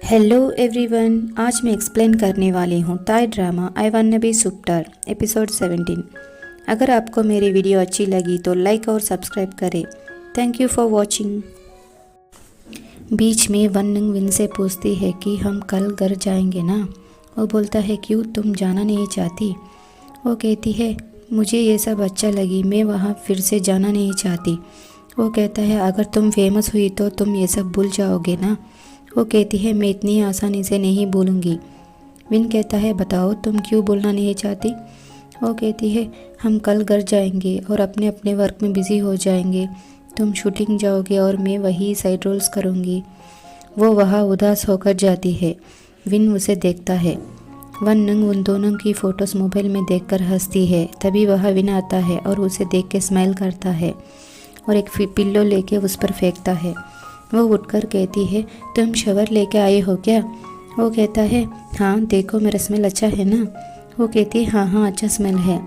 Hello everyone, आज मैं explain करने वाली हूँ Thai drama I wanna be superstar episode 17। अगर आपको मेरी वीडियो अच्छी लगी तो लाइक और सब्सक्राइब करें। Thank you for watching. बीच में वननंग विन से पूछती है कि हम कल घर जाएंगे ना। वो बोलता है क्यों, तुम जाना नहीं चाहती? वो कहती है मुझे ये सब अच्छा लगी, मैं वहाँ फिर से जाना नहीं चाहती। वो कहता है अगर तुम फेमस हुई तो तुम ये सब भूल जाओगे ना। वो कहती है मैं इतनी आसानी से नहीं भूलूंगी। विन कहता है बताओ तुम क्यों बोलना नहीं चाहती? वो कहती है हम कल घर जाएंगे और अपने अपने वर्क में बिज़ी हो जाएंगे। तुम शूटिंग जाओगे और मैं वही साइड रोल्स करूँगी। वो वहाँ उदास होकर जाती है। विन उसे देखता है। वननंग उन दोनों की फ़ोटोज़ मोबाइल में देखकर हंसती है। तभी वह विन आता है और उसे देख के स्माइल करता है और एक पिल्लो लेके उस पर फेंकता है। वो उठकर कहती है तुम शवर लेके आए हो क्या? वो कहता है हाँ, देखो मेरा स्मेल अच्छा है ना। वो कहती है हाँ अच्छा स्मेल है,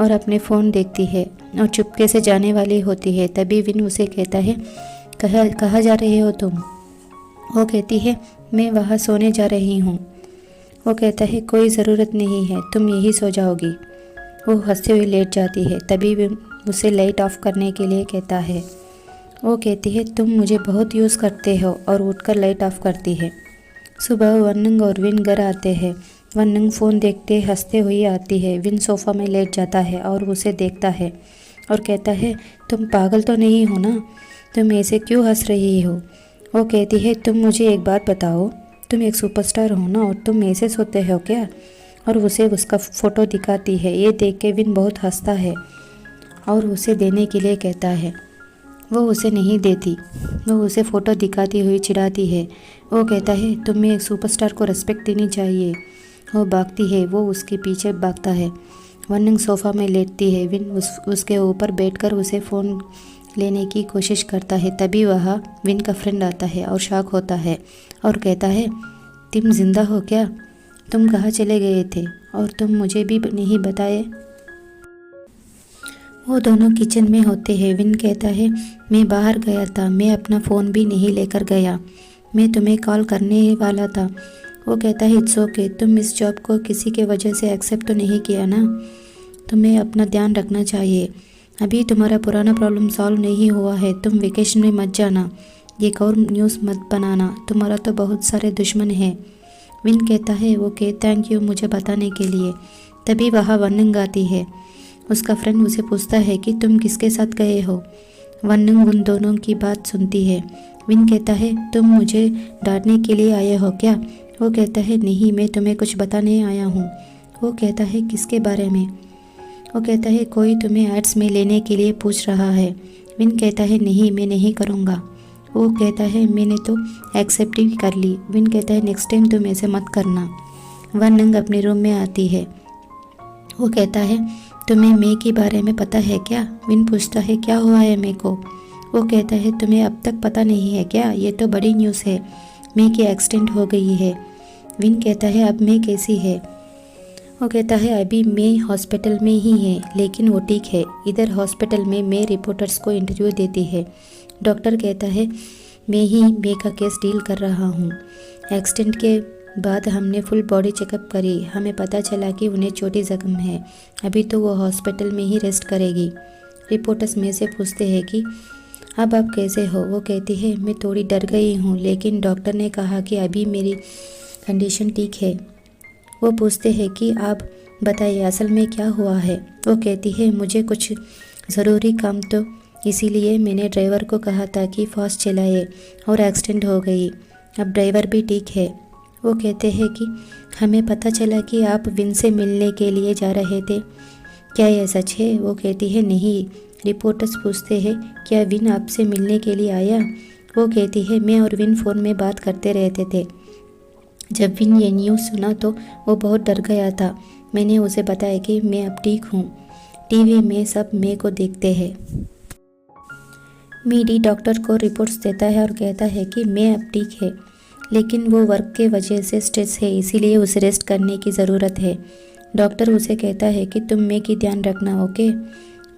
और अपने फ़ोन देखती है और चुपके से जाने वाली होती है। तभी विन उसे कहता है कहाँ जा रहे हो तुम? वो कहती है मैं वहाँ सोने जा रही हूँ। वो कहता है कोई ज़रूरत नहीं है, तुम यही सो जाओगी। वो हंसते हुए लेट जाती है। तभी विन उसे लाइट ऑफ करने के लिए कहता है। वो कहती है तुम मुझे बहुत यूज़ करते हो, और उठकर लाइट ऑफ करती है। सुबह वननंग और विन घर आते हैं। वननंग फ़ोन देखते हंसते हुए आती है। विन सोफ़ा में लेट जाता है और उसे देखता है और कहता है तुम पागल तो नहीं हो ना, तुम ऐसे क्यों हंस रही हो? वो कहती है तुम मुझे एक बात बताओ, तुम एक सुपरस्टार हो ना और तुम ऐसे सोते हो क्या? और उसे उसका फ़ोटो दिखाती है। ये देख के विन बहुत हंसता है और उसे देने के लिए कहता है। वो उसे नहीं देती। वो उसे फ़ोटो दिखाती हुई चिढ़ाती है। वो कहता है तुम्हें एक सुपरस्टार को रिस्पेक्ट देनी चाहिए। वो भागती है। वो उसके पीछे भागता है। वननंग सोफ़ा में लेटती है। विन उसके ऊपर बैठकर उसे फ़ोन लेने की कोशिश करता है। तभी वहाँ विन का फ्रेंड आता है और शॉक होता है और कहता है तुम जिंदा हो क्या? तुम कहाँ चले गए थे और तुम मुझे भी नहीं बताए? वो दोनों किचन में होते हैं। विन कहता है मैं बाहर गया था, मैं अपना फ़ोन भी नहीं लेकर गया, मैं तुम्हें कॉल करने वाला था। वो कहता है इट्स ओके, तुम इस जॉब को किसी के वजह से एक्सेप्ट तो नहीं किया ना, तुम्हें अपना ध्यान रखना चाहिए। अभी तुम्हारा पुराना प्रॉब्लम सॉल्व नहीं हुआ है, तुम वेकेशन में मत जाना, एक और न्यूज़ मत बनाना, तुम्हारा तो बहुत सारे दुश्मन हैं। विन कहता है ओके थैंक यू मुझे बताने के लिए। तभी वहाँ वननंग आती है। उसका फ्रेंड उसे पूछता है कि तुम किसके साथ गए हो? वननंग उन दोनों की बात सुनती है। विन कहता है तुम मुझे डांटने के लिए आए हो क्या? वो कहता है नहीं, मैं तुम्हें कुछ बताने आया हूँ। वो कहता है किसके बारे में? वो कहता है कोई तुम्हें एड्स में लेने के लिए पूछ रहा है। विन कहता है नहीं, मैं नहीं करूँगा। वो कहता है मैंने तो एक्सेप्ट ही कर ली। विन कहता है नेक्स्ट टाइम तुम ऐसे मत करना। वननंग अपने रूम में आती है। वो कहता है तुम्हें मे के बारे में पता है क्या? विन पूछता है क्या हुआ है मे को? वो कहता है तुम्हें अब तक पता नहीं है क्या? ये तो बड़ी न्यूज़ है, मे की एक्सीडेंट हो गई है। विन कहता है अब मे कैसी है? वो कहता है अभी मे हॉस्पिटल में ही है, लेकिन वो ठीक है। इधर हॉस्पिटल में मे रिपोर्टर्स को इंटरव्यू देती है। डॉक्टर कहता है मैं ही मे का केस डील कर रहा हूँ। एक्सीडेंट के बाद हमने फुल बॉडी चेकअप करी, हमें पता चला कि उन्हें छोटी जख्म है, अभी तो वो हॉस्पिटल में ही रेस्ट करेगी। रिपोर्टर्स में से पूछते हैं कि अब आप कैसे हो? वो कहती है मैं थोड़ी डर गई हूँ, लेकिन डॉक्टर ने कहा कि अभी मेरी कंडीशन ठीक है। वो पूछते हैं कि आप बताइए असल में क्या हुआ है? वो कहती है मुझे कुछ ज़रूरी काम तो इसीलिए मैंने ड्राइवर को कहा था कि फास्ट चलाए और एक्सीडेंट हो गई, अब ड्राइवर भी ठीक है। वो कहते हैं कि हमें पता चला कि आप विन से मिलने के लिए जा रहे थे, क्या यह सच है? वो कहती है नहीं। रिपोर्टर्स पूछते हैं क्या विन आपसे मिलने के लिए आया? वो कहती है मैं और विन फ़ोन में बात करते रहते थे। जब विन ये न्यूज़ सुना तो वो बहुत डर गया था। मैंने उसे बताया कि मैं अब ठीक हूँ। टीवी में सब मे को देखते हैं। मीडी डॉक्टर को रिपोर्ट्स देता है और कहता है कि मैं अब ठीक है, लेकिन वो वर्क के वजह से स्ट्रेस है, इसीलिए उसे रेस्ट करने की ज़रूरत है। डॉक्टर उसे कहता है कि तुम मे की ध्यान रखना ओके।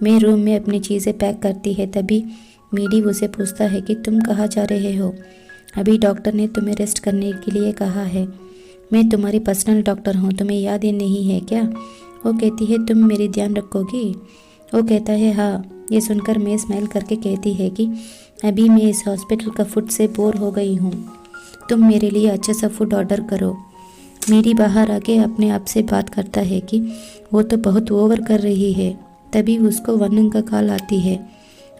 मैं रूम में अपनी चीज़ें पैक करती है। तभी मीडी उसे पूछता है कि तुम कहाँ जा रहे हो? अभी डॉक्टर ने तुम्हें रेस्ट करने के लिए कहा है। मैं तुम्हारी पर्सनल डॉक्टर हूँ, तुम्हें याद ही नहीं है क्या? वो कहती है तुम मेरी ध्यान रखोगी? वो कहता है हाँ। ये सुनकर मैं स्माइल करके कहती है कि अभी मैं इस हॉस्पिटल का फूड से बोर हो गई हूँ, तुम मेरे लिए अच्छा सा फूड ऑर्डर करो। मेरी बाहर आके अपने आप से बात करता है कि वो तो बहुत ओवर कर रही है। तभी उसको वनंग का कॉल आती है।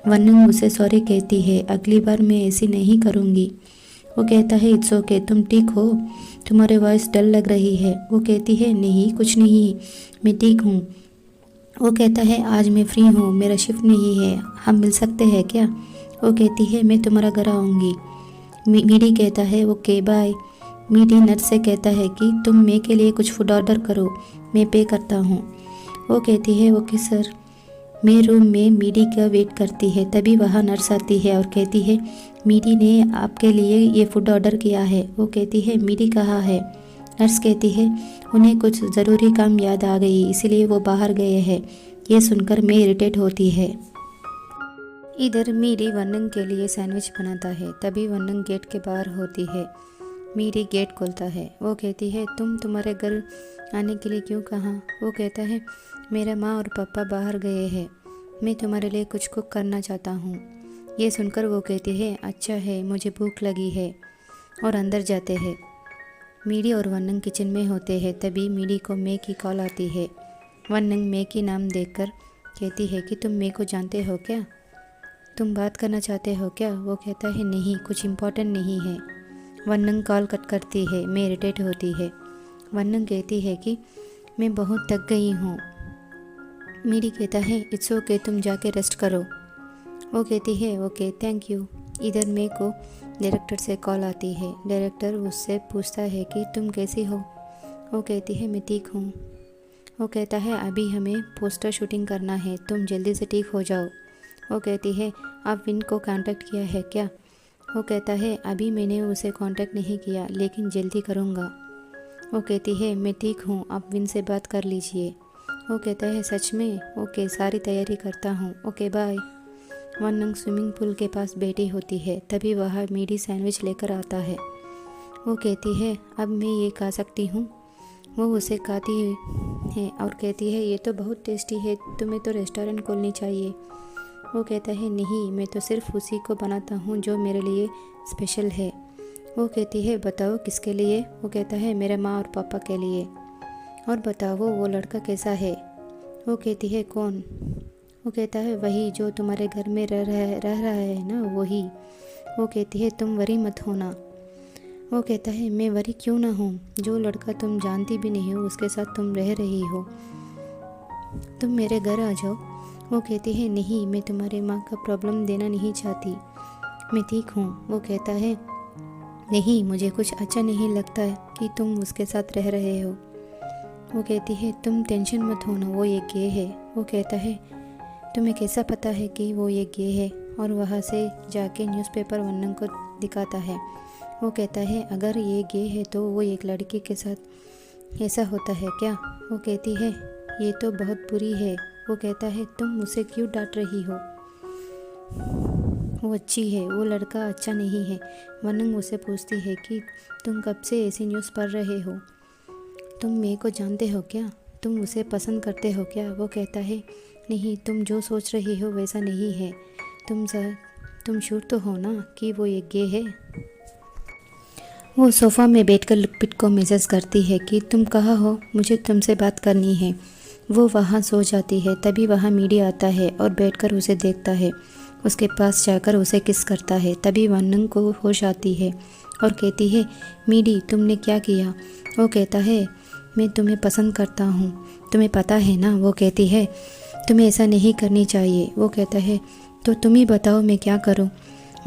वनंग उसे सॉरी कहती है, अगली बार मैं ऐसी नहीं करूँगी। वो कहता है इट्स ओके, तुम ठीक हो? तुम्हारे वॉइस डल लग रही है। वो कहती है नहीं कुछ नहीं, मैं ठीक हूँ। वो कहता है आज मैं फ्री हूँ, मेरा शिफ्ट नहीं है, हम मिल सकते हैं क्या? वो कहती है मैं तुम्हारा घर आऊँगी। मीडी कहता है ओके बाय। मीडी नर्स से कहता है कि तुम मैं के लिए कुछ फूड ऑर्डर करो, मैं पे करता हूँ। वो कहती है ओके सर। मैं रूम में मीडी का वेट करती है। तभी वहाँ नर्स आती है और कहती है मीडी ने आपके लिए ये फूड ऑर्डर किया है। वो कहती है मीडी कहाँ है? नर्स कहती है उन्हें कुछ ज़रूरी काम याद आ गई, इसीलिए वो बाहर गए हैं। ये सुनकर मैं इरिटेट होती है। इधर मीडी वनंग के लिए सैंडविच बनाता है। तभी वनंग गेट के बाहर होती है। मीडी गेट खोलता है। वो कहती है तुम तुम्हारे घर आने के लिए क्यों कहा? वो कहता है मेरा माँ और पापा बाहर गए हैं, मैं तुम्हारे लिए कुछ कुक करना चाहता हूँ। ये सुनकर वो कहती है अच्छा है, मुझे भूख लगी है, और अंदर जाते हैं। मीडी और वनंग किचन में होते हैं। तभी मीडी को मे की कॉल आती है। वनंग मे की नाम देखकर कहती है कि तुम मे को जानते हो क्या? तुम बात करना चाहते हो क्या? वो कहता है नहीं, कुछ इम्पोर्टेंट नहीं है। वनंग कॉल कट करती है। मैं इरिटेट होती है। वनंग कहती है कि मैं बहुत थक गई हूँ। मीडी कहता है इट्स ओके, तुम जाके रेस्ट करो। वो कहती है ओके थैंक यू। इधर मे को डायरेक्टर से कॉल आती है। डायरेक्टर उससे पूछता है कि तुम कैसी हो? वो कहती है मैं ठीक हूँ। वो कहता है अभी हमें पोस्टर शूटिंग करना है, तुम जल्दी से ठीक हो जाओ। वो कहती है आप विन को कांटेक्ट किया है क्या? वो कहता है अभी मैंने उसे कांटेक्ट नहीं किया, लेकिन जल्दी करूँगा। वो कहती है मैं ठीक हूँ, आप विन से बात कर लीजिए। वो कहता है सच में? ओके, सारी तैयारी करता हूँ, ओके बाय। वनंग स्विमिंग पूल के पास बैठी होती है। तभी वह मीडी सैंडविच लेकर आता है। वो कहती है अब मैं ये खा सकती हूँ? वो उसे खाती है और कहती है ये तो बहुत टेस्टी है, तुम्हें तो रेस्टोरेंट खोलनी चाहिए। वो कहता है नहीं, मैं तो सिर्फ उसी को बनाता हूँ जो मेरे लिए स्पेशल है। वो कहती है बताओ किसके लिए? वो कहता है मेरे माँ और पापा के लिए। और बताओ वो लड़का कैसा है? वो कहती है कौन? वो कहता है वही जो तुम्हारे घर में रह रहा है ना, वही। वो कहती है तुम वरी मत होना। वो कहता है मैं वरी क्यों ना हूँ, जो लड़का तुम जानती भी नहीं हो उसके साथ तुम रह रही हो, तुम मेरे घर आ जाओ। वो कहती है नहीं, मैं तुम्हारी माँ का प्रॉब्लम देना नहीं चाहती, मैं ठीक हूँ। वो कहता है नहीं, मुझे कुछ अच्छा नहीं लगता है कि तुम उसके साथ रह रहे हो। वो कहती है तुम टेंशन मत होना, वो ये गे है। वो कहता है तुम्हें कैसा पता है कि वो ये गे है? और वहाँ से जाके न्यूज़पेपर वनंग को दिखाता है। वो कहता है अगर ये गे है तो वो एक लड़की के साथ ऐसा होता है क्या? वो कहती है ये तो बहुत बुरी है। वो कहता है तुम उसे क्यों डांट रही हो, वो अच्छी है, वो लड़का अच्छा नहीं है। वनंग उसे पूछती है कि तुम कब से ऐसी न्यूज़ पढ़ रहे हो, तुम मेरे को जानते हो क्या, तुम उसे पसंद करते हो क्या? वो कहता है नहीं, तुम जो सोच रही हो वैसा नहीं है, तुम श्योर तो हो ना कि वो एक गे है? वो सोफ़ा में बैठकर लिपिट को मैसेज करती है कि तुम कहाँ हो, मुझे तुमसे बात करनी है। वो वहाँ सो जाती है। तभी वहाँ मीडी आता है और बैठकर उसे देखता है। उसके पास जाकर उसे किस करता है। तभी वनंग को होश आती है और कहती है मीडी तुमने क्या किया? वो कहता है मैं तुम्हें पसंद करता हूँ, तुम्हें पता है ना। वो कहती है तुम्हें ऐसा नहीं करनी चाहिए। वो कहता है तो तुम ही बताओ मैं क्या करूँ,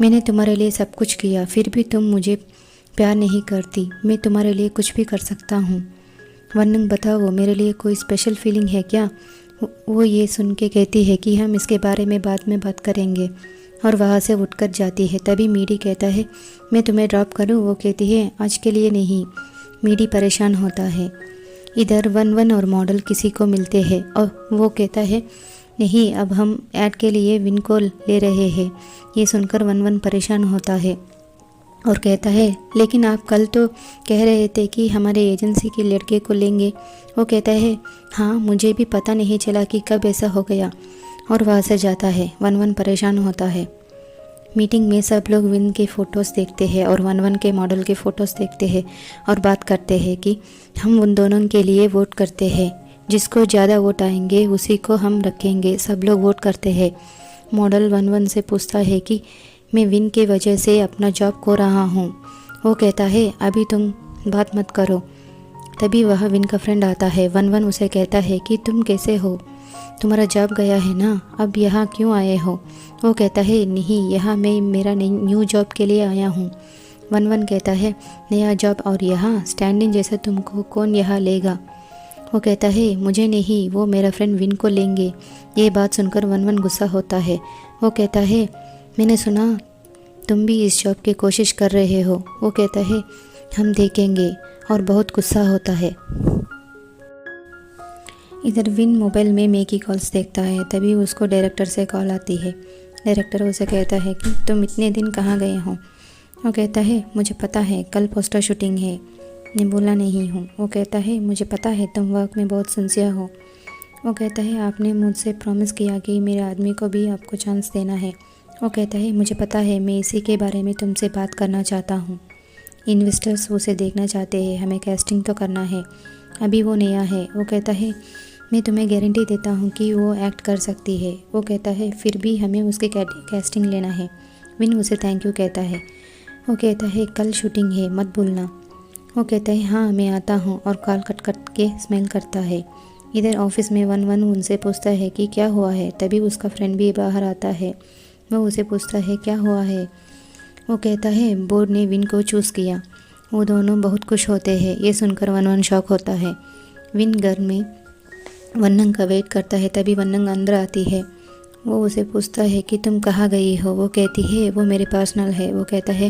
मैंने तुम्हारे लिए सब कुछ किया, फिर भी तुम मुझे प्यार नहीं करती, मैं तुम्हारे लिए कुछ भी कर सकता हूँ। वनंग बताओ मेरे लिए कोई स्पेशल फीलिंग है क्या? वो ये सुन के कहती है कि हम इसके बारे में बाद में बात करेंगे, और वहाँ से उठकर जाती है। तभी मीडी कहता है मैं तुम्हें ड्रॉप करूँ? वो कहती है आज के लिए नहीं। मीडी परेशान होता है। इधर वन और मॉडल किसी को मिलते हैं और वो कहता है नहीं, अब हम ऐड के लिए विन को ले रहे हैं। ये सुनकर वन परेशान होता है। और कहता है लेकिन आप कल तो कह रहे थे कि हमारे एजेंसी के लड़के को लेंगे। वो कहता है हाँ मुझे भी पता नहीं चला कि कब ऐसा हो गया, और वहाँ से जाता है। वन वन परेशान होता है। मीटिंग में सब लोग विन के फ़ोटोज़ देखते हैं और वन वन के मॉडल के फ़ोटोज़ देखते हैं और बात करते हैं कि हम उन दोनों के लिए वोट करते हैं, जिसको ज़्यादा वोट आएंगे उसी को हम रखेंगे। सब लोग वोट करते हैं। मॉडल वन वन से पूछता है कि मैं विन की वजह से अपना जॉब खो रहा हूँ। वो कहता है अभी तुम बात मत करो। तभी वह विन का फ्रेंड आता है। वन वन उसे कहता है कि तुम कैसे हो, तुम्हारा जॉब गया है ना, अब यहाँ क्यों आए हो। वो कहता है नहीं, यहाँ मैं मेरा न्यू जॉब के लिए आया हूँ। वन वन कहता है नया जॉब और यहाँ स्टैंड इन जैसा तुमको कौन यहाँ लेगा। वो कहता है मुझे नहीं, वो मेरा फ्रेंड विन को लेंगे। ये बात सुनकर वन वन गुस्सा होता है। वो कहता है मैंने सुना तुम भी इस जॉब की कोशिश कर रहे हो। वो कहता है हम देखेंगे, और बहुत गुस्सा होता है। इधर विन मोबाइल में मे की कॉल्स देखता है। तभी उसको डायरेक्टर से कॉल आती है। डायरेक्टर उसे कहता है कि तुम इतने दिन कहाँ गए हो। वो कहता है मुझे पता है कल पोस्टर शूटिंग है, मैं बोला नहीं हूँ। वो कहता है मुझे पता है तुम वर्क में बहुत सिंसियर हो। वो कहता है आपने मुझसे प्रॉमिस किया कि मेरे आदमी को भी आपको चांस देना है। वो कहता है मुझे पता है, मैं इसी के बारे में तुमसे बात करना चाहता हूँ। इन्वेस्टर्स उसे देखना चाहते हैं, हमें कैस्टिंग तो करना है, अभी वो नया है। वो कहता है मैं तुम्हें गारंटी देता हूँ कि वो एक्ट कर सकती है। वो कहता है फिर भी हमें उसके कैस्टिंग लेना है। विन उसे थैंक यू कहता है। वो कहता है कल शूटिंग है, मत भूलना। वो कहता है हाँ मैं आता हूँ, और कॉल कट के स्मेल करता है। इधर ऑफिस में वन वन उनसे पूछता है कि क्या हुआ है। तभी उसका फ्रेंड भी बाहर आता है। वो उसे पूछता है क्या हुआ है। वो कहता है बोर्ड ने विन को चूज़ किया। वो दोनों बहुत खुश होते हैं। ये सुनकर वन वन शॉक होता है। विन घर में वन्नंग का वेट करता है। तभी वन्नंग अंदर आती है। वो उसे पूछता है कि तुम कहाँ गई हो। वो कहती है वो मेरे पर्सनल है। वो कहता है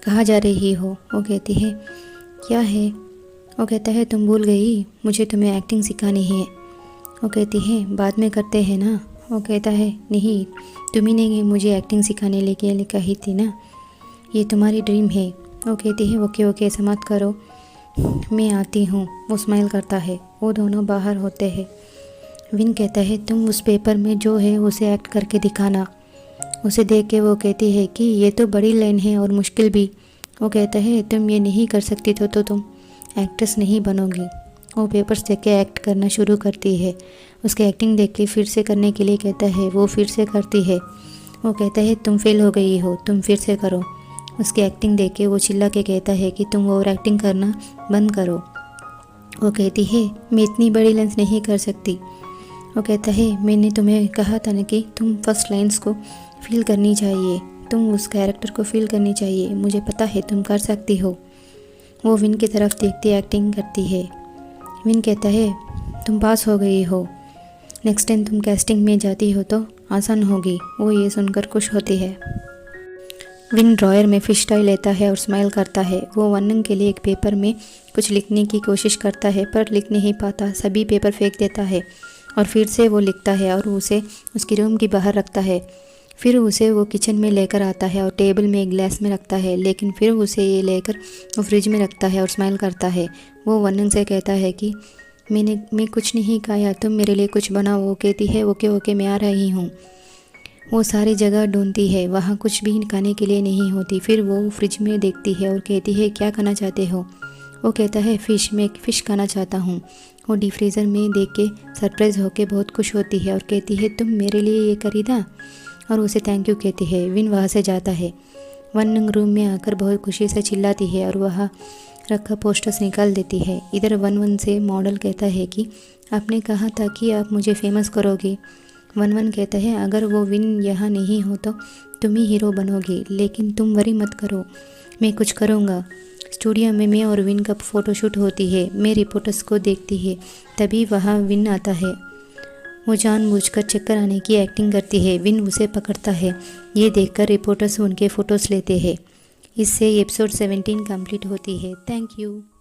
कहाँ जा रही हो। वो कहती है क्या है। वो कहता है तुम भूल गई, मुझे तुम्हें एक्टिंग सिखानी है। वो कहती है बाद में करते हैं ना। वो कहता है नहीं, तुम्ही ने मुझे एक्टिंग सिखाने लेके कही थी ना, ये तुम्हारी ड्रीम है। वो कहती है ओके ओके ऐसा मत करो, मैं आती हूँ। वो स्माइल करता है। वो दोनों बाहर होते हैं। विन कहता है तुम उस पेपर में जो है उसे एक्ट करके दिखाना। उसे देख के वो कहती है कि ये तो बड़ी लाइन है और मुश्किल भी। वो कहता है तुम ये नहीं कर सकती तो तुम एक्ट्रेस नहीं बनोगी। वो पेपर्स देख के एक्ट करना शुरू करती है। उसके एक्टिंग देख के फिर से करने के लिए कहता है। वो फिर से करती है। वो कहता है तुम फेल हो गई हो, तुम फिर से करो। उसकी एक्टिंग देख के वो चिल्ला के कहता है कि तुम ओवर एक्टिंग करना बंद करो। वो कहती है मैं इतनी बड़ी लाइन्स नहीं कर सकती। वो कहता है मैंने तुम्हें कहा था ना कि तुम फर्स्ट लाइन्स को फील करनी चाहिए, तुम उस कैरेक्टर को फील करनी चाहिए, मुझे पता है तुम कर सकती हो। वो विन की तरफ देखती एक्टिंग करती है। विन कहता है तुम पास हो गई हो, नेक्स्ट टाइम तुम कैस्टिंग में जाती हो तो आसान होगी। वो ये सुनकर खुश होती है। विन ड्रॉयर में फिश टॉय लेता है और स्माइल करता है। वो वन्नंग के लिए एक पेपर में कुछ लिखने की कोशिश करता है पर लिख नहीं पाता। सभी पेपर फेंक देता है और फिर से वो लिखता है और उसे उसकी रूम के बाहर रखता है। फिर उसे वो किचन में लेकर आता है और टेबल में एक ग्लास में रखता है, लेकिन फिर उसे ये लेकर वो फ्रिज में रखता है और स्माइल करता है। वो वन्नंग से कहता है कि मैं कुछ नहीं खाया, तुम मेरे लिए कुछ बनाओ। वो कहती है ओके ओके मैं आ रही हूँ। वो सारी जगह ढूंढती है, वहाँ कुछ भी खाने के लिए नहीं होती। फिर वो फ्रिज में देखती है और कहती है क्या खाना चाहते हो। वो कहता है फ़िश, मैं फ़िश खाना चाहता हूँ। वो डीप फ्रीज़र में देख के सरप्राइज़ होके बहुत खुश होती है और कहती है तुम मेरे लिए ये खरीदा, और उसे थैंक यू कहती है। विन वहाँ से जाता है। वन्नंग रूम में आकर बहुत खुशी से चिल्लाती है और वहाँ रखा पोस्टर्स निकाल देती है। इधर वन वन से मॉडल कहता है कि आपने कहा था कि आप मुझे फेमस करोगे। वन वन कहता है अगर वो विन यहाँ नहीं हो तो तुम ही हीरो बनोगे, लेकिन तुम वरी मत करो, मैं कुछ करूँगा। स्टूडियो में मैं और विन का फ़ोटोशूट होती है। मैं रिपोर्टर्स को देखती है। तभी वहाँ विन आता है। वो जानबूझकर चक्कर आने की एक्टिंग करती है। विन उसे पकड़ता है। ये देखकर रिपोर्टर्स उनके फ़ोटोज़ लेते हैं। इससे एपिसोड 17 कंप्लीट होती है। Thank you.